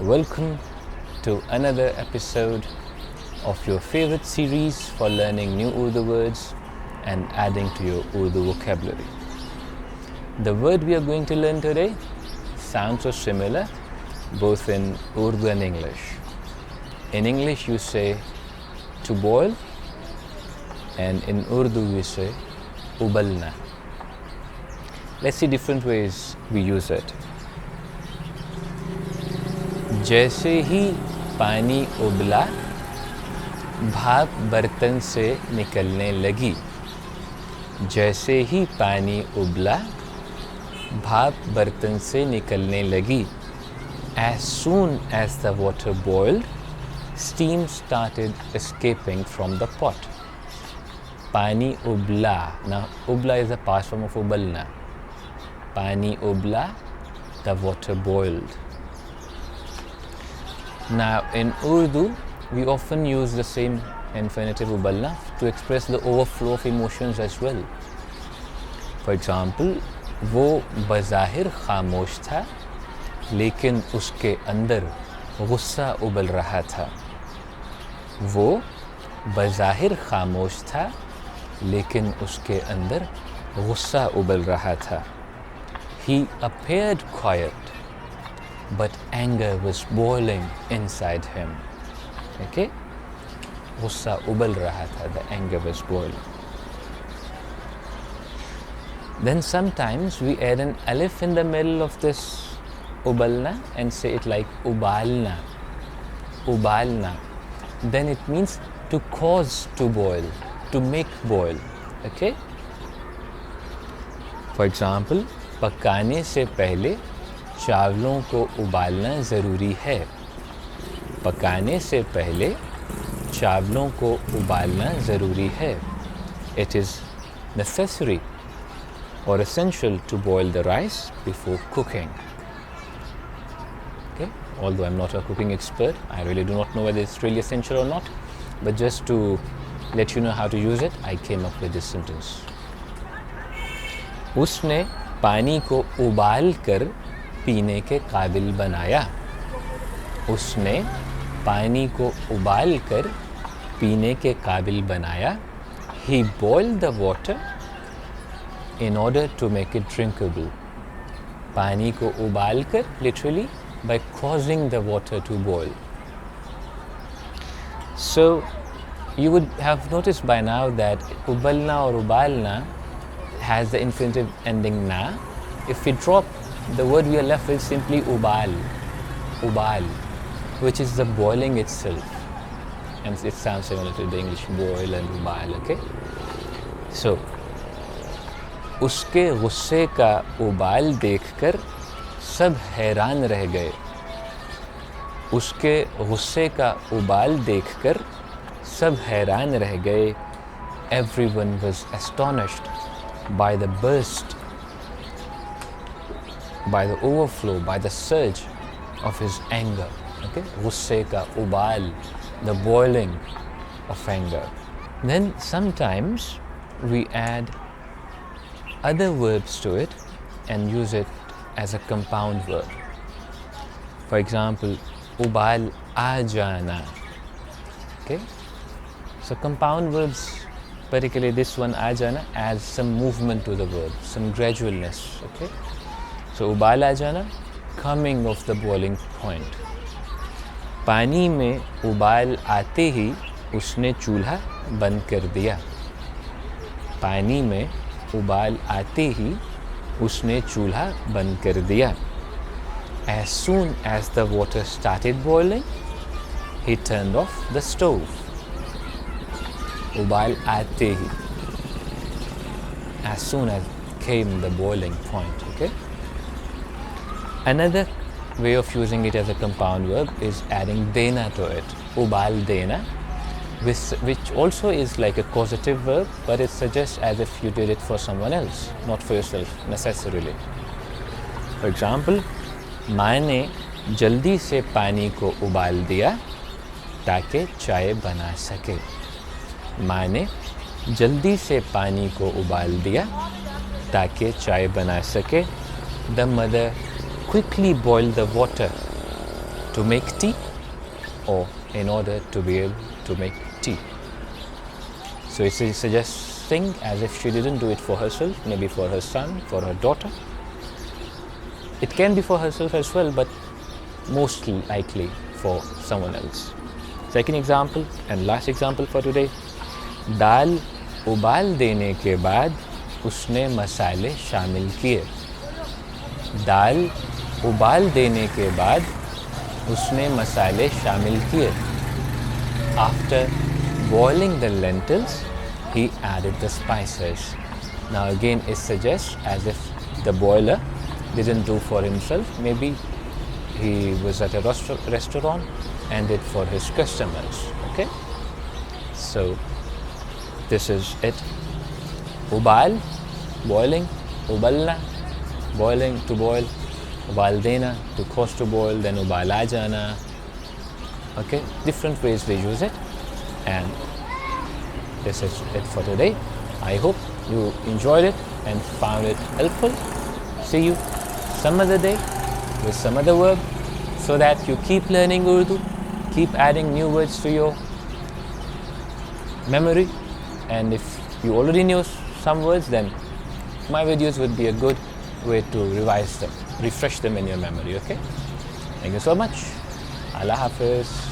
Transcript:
Welcome to another episode of your favorite series for learning new Urdu words and adding to your Urdu vocabulary. The word we are going to learn today sounds so similar both in Urdu and English. In English you say to boil, and in Urdu we say ubalna. Let's see different ways we use it. जैसे ही पानी उबला भाप बर्तन से निकलने लगी. जैसे ही पानी उबला भाप बर्तन से निकलने लगी. As soon as the water boiled, steam started escaping from the pot. Pani ubla. Now ubla is the past form of ubalna. Pani ubla, the water boiled. Now in Urdu, we often use the same infinitive ubalna to express the overflow of emotions as well. For example, वो बज़ाहिर खामोश था लेकिन उसके अंदर गुस्सा उबल रहा था. वो बज़ाहिर खामोश था लेकिन उसके अंदर गुस्सा उबल रहा था. He appeared quiet, but anger was boiling inside him. Okay? Gussa ubal raha tha, the anger was boiling. Then sometimes we add an alif in the middle of this ubalna and say it like ubalna. Ubalna. Then it means to cause to boil, to make boil. Okay? For example, पकाने से पहले चावलों को उबालना ज़रूरी है. पकाने से पहले चावलों को उबालना ज़रूरी है. It is necessary or essential to boil the rice before cooking. Okay? Although I'm not a cooking expert, I really do not know whether it's really essential or not, but just to let you know how to use it, I came up with this sentence. उसने पानी को उबाल कर पीने के काबिल बनाया. उसने पानी को उबाल कर पीने के काबिल बनाया. He boiled the water in order to make it drinkable. पानी को उबाल कर, literally by causing the water to boil. So you would have noticed by now that ubalna or ubalna has the infinitive ending na. If we drop the word, we are left with simply ubal, ubal, which is the boiling itself, and it sounds similar to the English boil and ubal. Okay, so उसके गुस्से का उबाल देखकर सब हैरान रह गए. उसके गुस्से का उबाल देखकर सब हैरान रह गए. Everyone was astonished by the burst, by the overflow, by the surge of his anger. Okay, gusse ka ubal, the boiling of anger. Then sometimes we add other verbs to it and use it as a compound verb. For example, ubal aa jana. Okay, so compound verbs, particularly this one aa jana, adds some movement to the verb, some gradualness. Okay, so ubal aa jana, coming of the boiling point. पानी में उबाल आते ही उसने चूल्हा बंद कर दिया. पानी में उबाल आते ही उसने चूल्हा बंद कर दिया. As soon as the water started boiling, he turned off the stove. उबाल आते ही, as soon as came the boiling point. Okay. Another way of using it as a compound verb is adding dena to it. Ubal dena, which also is like a causative verb, but it suggests as if you did it for someone else, not for yourself necessarily. For example, माँ ने जल्दी से पानी को उबाल दिया ताकि चाय बना सके. माँ ने जल्दी से पानी को उबाल दिया ताकि चाय बना सके. The mother quickly boiled the water to make tea or in order to be able to make tea. So it's suggesting as if she didn't do it for herself, maybe for her son, for her daughter. It can be for herself as well, but mostly likely for someone else. Second example and last example for today. दाल उबाल देने के बाद उसने मसाले शामिल किए. दाल उबाल देने के बाद उसने मसाले शामिल किए. After boiling the lentils, he added the spices. Now again it suggests as if the boiler didn't do for himself. Maybe he was at a restaurant and did for his customers. Okay, so this is it. Ubal, boiling. Ubalna, boiling, to boil. Ubal dena, to cause to boil. Then ubala jana. Okay, different ways we use it. And this is it for today. I hope you enjoyed it and found it helpful. See you some other day with some other verb, so that you keep learning Urdu, keep adding new words to your memory. And if you already know some words, then my videos would be a good way to revise them, refresh them in your memory. Okay, thank you so much. Allah Hafiz.